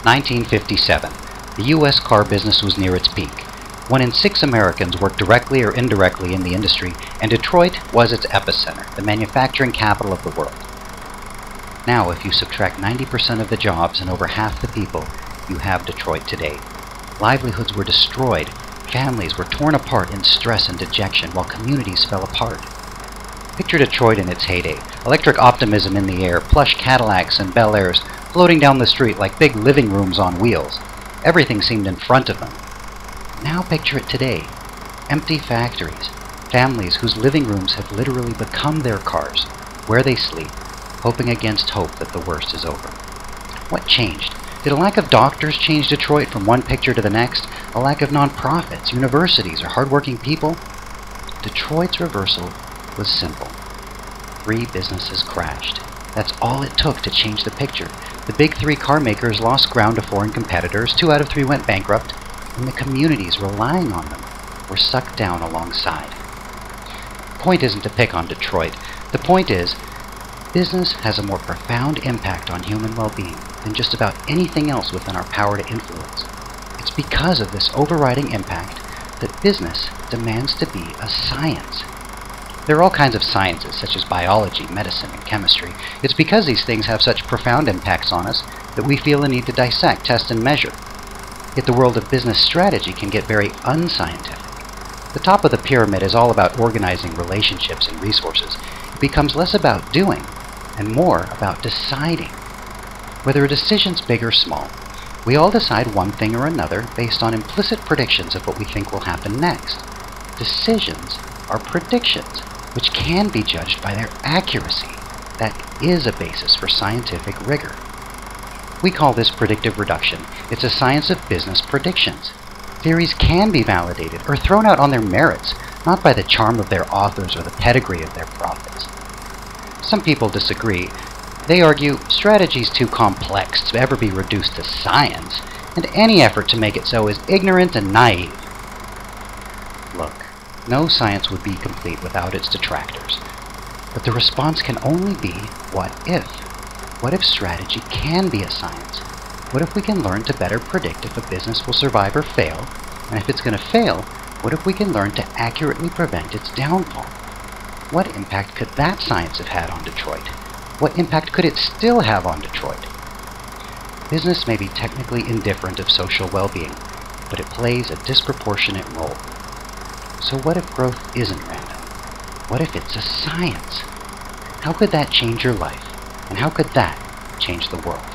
1957. The U.S. car business was near its peak. 1 in 6 Americans worked directly or indirectly in the industry, and Detroit was its epicenter, the manufacturing capital of the world. Now, if you subtract 90% of the jobs and over half the people, you have Detroit today. Livelihoods were destroyed, families were torn apart in stress and dejection, while communities fell apart. Picture Detroit in its heyday, electric optimism in the air, plush Cadillacs and Bel Airs floating down the street like big living rooms on wheels. Everything seemed in front of them. Now picture it today. Empty factories, families whose living rooms have literally become their cars, where they sleep, hoping against hope that the worst is over. What changed? Did a lack of doctors change Detroit from one picture to the next? A lack of nonprofits, universities, or hardworking people? Detroit's reversal was simple. 3 businesses crashed. That's all it took to change the picture. The big 3 car makers lost ground to foreign competitors, 2 out of 3 went bankrupt, and the communities relying on them were sucked down alongside. The point isn't to pick on Detroit. The point is, business has a more profound impact on human well-being than just about anything else within our power to influence. It's because of this overriding impact that business demands to be a science. There are all kinds of sciences, such as biology, medicine, and chemistry. It's because these things have such profound impacts on us that we feel the need to dissect, test, and measure. Yet the world of business strategy can get very unscientific. The top of the pyramid is all about organizing relationships and resources. It becomes less about doing and more about deciding. Whether a decision's big or small, we all decide one thing or another based on implicit predictions of what we think will happen next. Decisions are predictions, which can be judged by their accuracy. That is a basis for scientific rigor. We call this predictive reduction. It's a science of business predictions. Theories can be validated or thrown out on their merits, not by the charm of their authors or the pedigree of their prophets. Some people disagree. They argue strategy's too complex to ever be reduced to science, and any effort to make it so is ignorant and naive. Look, no science would be complete without its detractors. But the response can only be, what if? What if strategy can be a science? What if we can learn to better predict if a business will survive or fail? And if it's going to fail, what if we can learn to accurately prevent its downfall? What impact could that science have had on Detroit? What impact could it still have on Detroit? Business may be technically indifferent of social well-being, but it plays a disproportionate role. So what if growth isn't random? What if it's a science? How could that change your life? And how could that change the world?